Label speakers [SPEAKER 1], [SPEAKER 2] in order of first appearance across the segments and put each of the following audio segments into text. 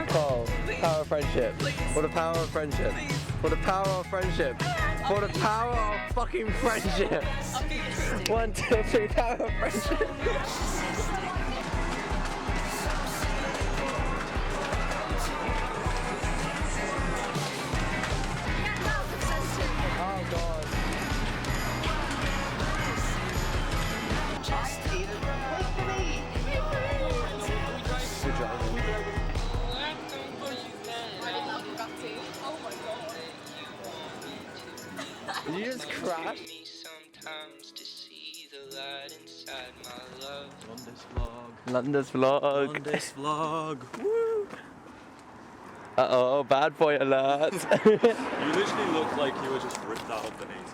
[SPEAKER 1] Cole, power of friendship. For the power of friendship. For the power of friendship. For the power of fucking friendship. 1, 2, 3, power of friendship. Oh god. Good job. Did you just crash?
[SPEAKER 2] Sometimes to see the light inside my love.
[SPEAKER 1] London's vlog.
[SPEAKER 3] London's vlog. Woo!
[SPEAKER 1] Uh-oh, bad boy alert.
[SPEAKER 3] You literally look like you were just ripped out of the 80s.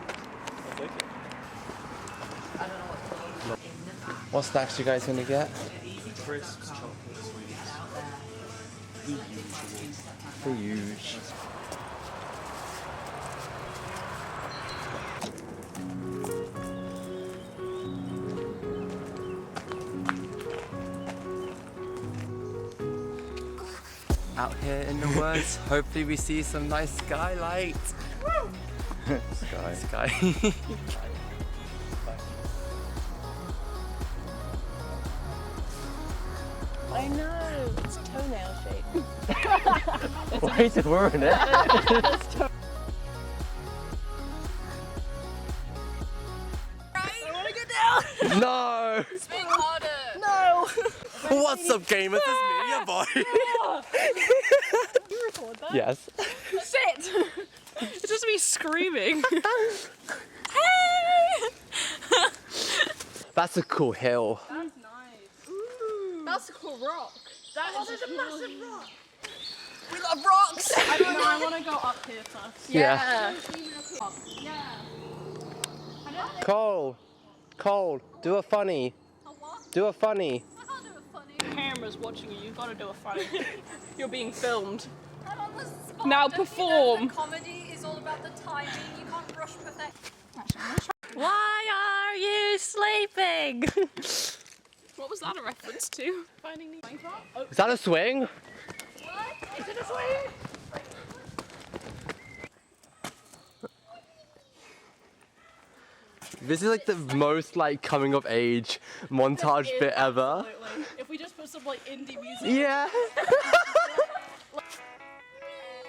[SPEAKER 3] I'll take it.
[SPEAKER 1] What snacks you guys gonna get?
[SPEAKER 3] Crisps, chocolate, sweets. The usual.
[SPEAKER 1] The huge. Out here in the woods, hopefully we see some nice skylight. Sky.
[SPEAKER 4] I know, it's toenail shape.
[SPEAKER 1] Why is it ruin it?
[SPEAKER 4] I want to get down!
[SPEAKER 1] No!
[SPEAKER 4] Speak harder! No!
[SPEAKER 1] What's up, gamers? It's me, your boy.
[SPEAKER 4] You record that?
[SPEAKER 1] Yes.
[SPEAKER 4] Sit! It's just me screaming. Hey!
[SPEAKER 1] That's a cool hill.
[SPEAKER 4] That's nice. Ooh. That's a cool rock. That is a massive rock. We love rocks! I don't know, I want to go up here first.
[SPEAKER 1] Yeah.
[SPEAKER 4] Yeah.
[SPEAKER 1] Cole, do a funny.
[SPEAKER 4] A what?
[SPEAKER 1] Do a funny.
[SPEAKER 4] I can't do a funny. The camera's watching you, you've got to do a funny. You're being filmed.
[SPEAKER 5] I'm on the spot.
[SPEAKER 4] Now
[SPEAKER 5] Don't you know
[SPEAKER 4] perform.
[SPEAKER 5] the comedy is all about the timing. You can't rush perfection.
[SPEAKER 4] Why are you sleeping? What was that a reference to? Finding the oh.
[SPEAKER 1] Is that a swing?
[SPEAKER 5] What?
[SPEAKER 4] Is it a swing?
[SPEAKER 1] This is like the most like coming of age montage bit ever.
[SPEAKER 4] Absolutely. If we just put some like indie music.
[SPEAKER 1] Yeah.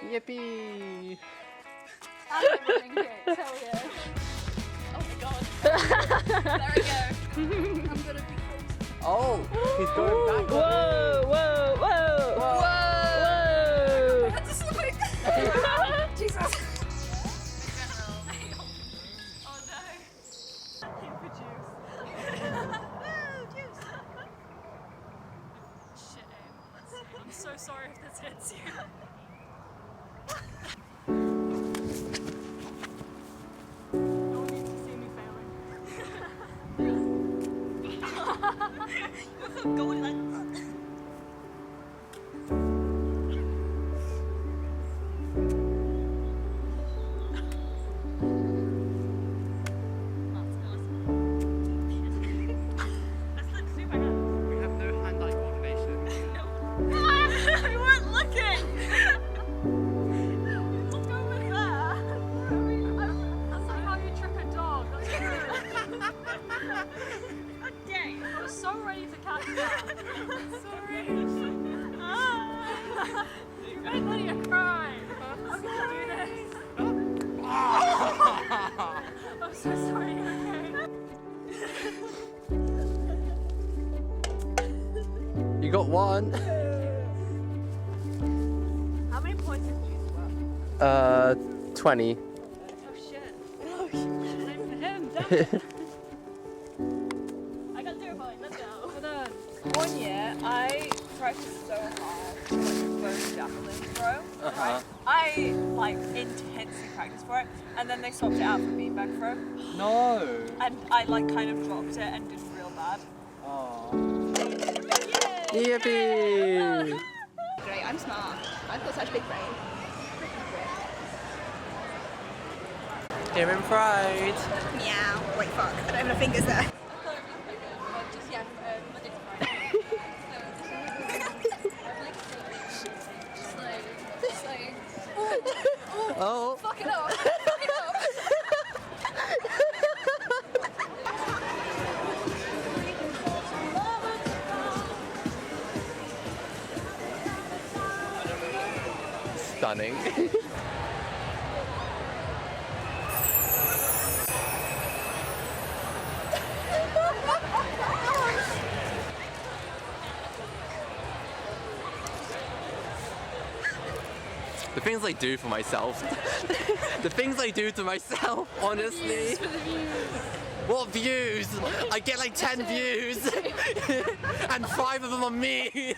[SPEAKER 1] Yippee.
[SPEAKER 5] I'm running here. Hell yeah.
[SPEAKER 4] Oh my god.
[SPEAKER 5] There we go. I'm gonna be close.
[SPEAKER 1] Oh, he's going back.
[SPEAKER 4] Whoa, whoa, whoa. Whoa.
[SPEAKER 5] That's a swing. Jesus. Oh no.
[SPEAKER 4] Shit, Aim. I'm so sorry if this hits you. No one needs to see me failing. Go like that.
[SPEAKER 1] We have no hand-eye coordination.
[SPEAKER 4] We weren't looking! Look over there!
[SPEAKER 5] That's like how you trick a dog.
[SPEAKER 4] Okay, I was so ready to catch that. Sorry. You made Lydia cry. I'm gonna do this. I'm so sorry, okay?
[SPEAKER 1] You got one.
[SPEAKER 4] How many points did you score?
[SPEAKER 1] 20.
[SPEAKER 4] Oh shit. Oh shit. Aim for him, damn it. I got 0 points, let's go. Hold on. One year, I practiced so hard to like bow javelin throw. Right? I like intensely practiced for it, and then they swapped it out for beanbag throw.
[SPEAKER 1] No.
[SPEAKER 4] And I like kind of dropped it and did real bad.
[SPEAKER 1] Yippee!
[SPEAKER 5] Great, I'm smart. I've got such a big brain.
[SPEAKER 1] Here in Pride.
[SPEAKER 5] Meow. Wait, fuck. I don't have no fingers there.
[SPEAKER 1] stunning. The things I do for myself. The things I do to myself, honestly. What views? I get like 10 views and 5 of them on me.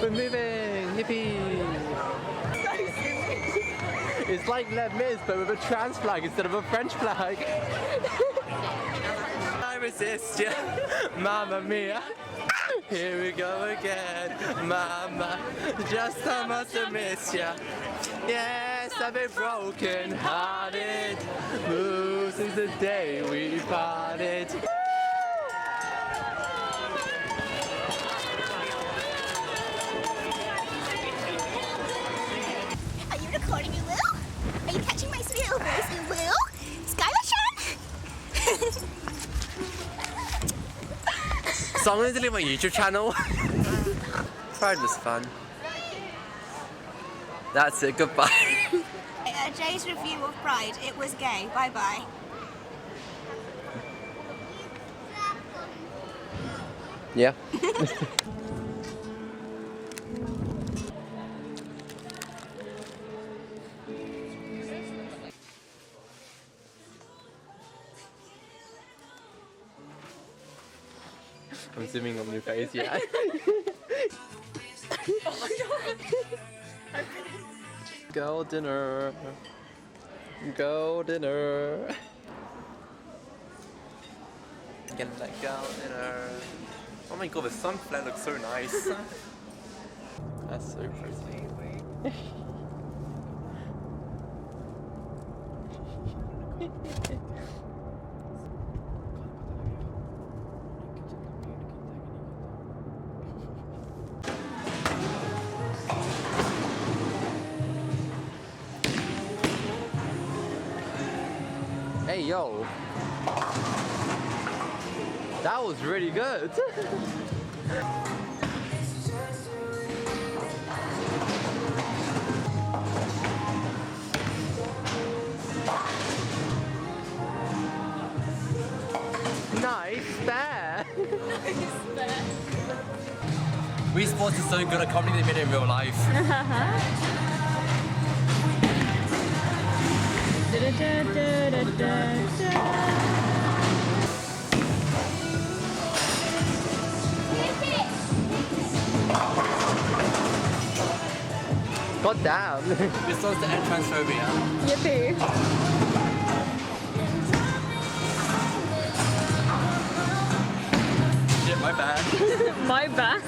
[SPEAKER 1] We're moving, yippee. It's like Les Mis, but with a trans flag instead of a French flag. I resist ya, Mamma Mia. Here we go again, Mama. Just how much I miss ya. Yes, I've been broken hearted. Ooh, since the day we parted.
[SPEAKER 6] Are you recording, you will? Are you catching my sweet little voice, you will? Skylar-chan?
[SPEAKER 1] So I'm going to delete my YouTube channel. Pride was fun. That's it, goodbye.
[SPEAKER 6] Jay's review of Pride, it was gay. Bye-bye.
[SPEAKER 1] Yeah. I'm zooming on your face, yeah.
[SPEAKER 4] Oh my god.
[SPEAKER 1] Go dinner. Go dinner. Get that go dinner. Oh my god, the sun flare looks so nice. That's so pretty. Hey yo, that was really good. Nice bear. Wii Sports is so good at comedy they made it in real life. God damn. This one's the entrance phobia.
[SPEAKER 4] Yippee.
[SPEAKER 1] Shit, my bad.
[SPEAKER 4] My bad.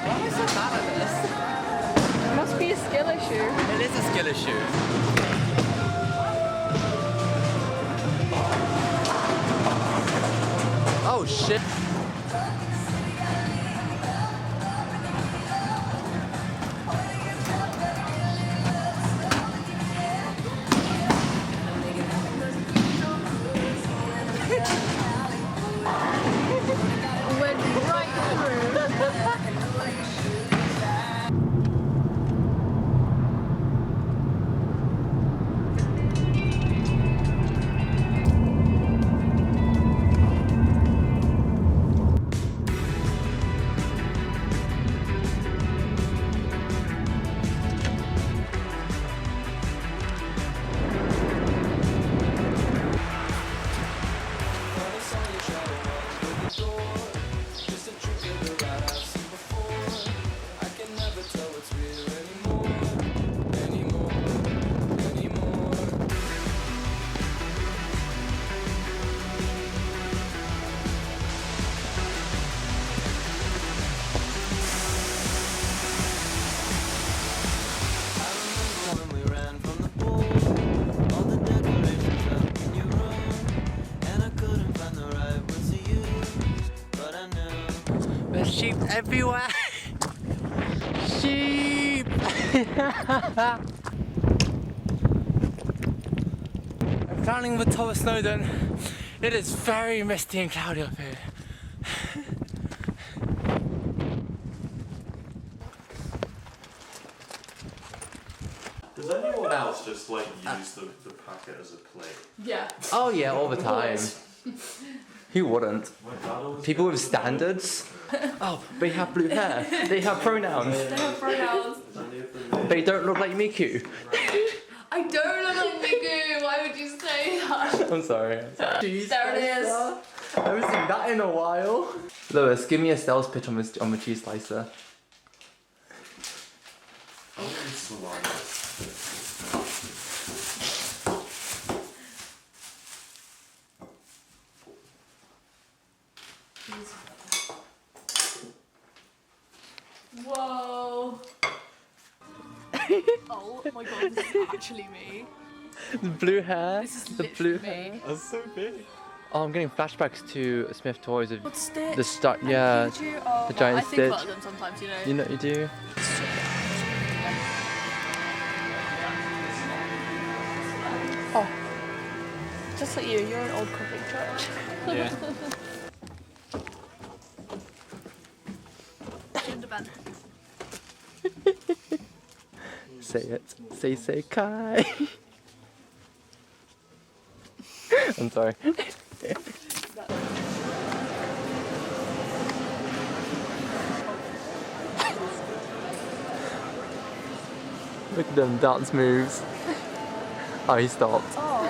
[SPEAKER 1] Why am I so bad at this?
[SPEAKER 4] It must be a skill issue.
[SPEAKER 1] It is a skill issue. Oh shit.
[SPEAKER 4] Went right through. There's sheep everywhere. Sheep.
[SPEAKER 1] Drowning with Thomas Snowden. It is very misty and cloudy up here.
[SPEAKER 3] Does anyone else just like use the packet as a plate?
[SPEAKER 5] Yeah.
[SPEAKER 1] Oh yeah, all the time. Who wouldn't?
[SPEAKER 3] My dad always
[SPEAKER 1] People with standards. Oh, they have blue hair. They have pronouns.
[SPEAKER 5] They have pronouns.
[SPEAKER 1] They don't look like Miku.
[SPEAKER 5] I don't look like Miku. Why would you say that?
[SPEAKER 1] I'm sorry. Cheese
[SPEAKER 5] There it is.
[SPEAKER 1] slicer. I haven't seen that in a while. Lewis, give me a sales pitch on the cheese slicer.
[SPEAKER 3] I want salami.
[SPEAKER 5] Whoa. Oh my god, this is actually me.
[SPEAKER 1] The blue hair.
[SPEAKER 5] This is
[SPEAKER 1] The blue
[SPEAKER 5] literally
[SPEAKER 1] hair.
[SPEAKER 5] me.
[SPEAKER 3] That's so big.
[SPEAKER 1] Oh, I'm getting flashbacks to Smith Toys of
[SPEAKER 5] What Stitch?
[SPEAKER 1] the start. Yeah,
[SPEAKER 5] Did you? Oh,
[SPEAKER 1] the giant
[SPEAKER 5] I think
[SPEAKER 1] Stitch.
[SPEAKER 5] about them sometimes, you know.
[SPEAKER 1] You know what you do.
[SPEAKER 5] Oh. Just like you're an old coffee church.
[SPEAKER 1] Yeah.
[SPEAKER 5] Gender band.
[SPEAKER 1] Say it. Say Kai. I'm sorry. Look at them dance moves. Oh, he stopped.
[SPEAKER 5] Oh.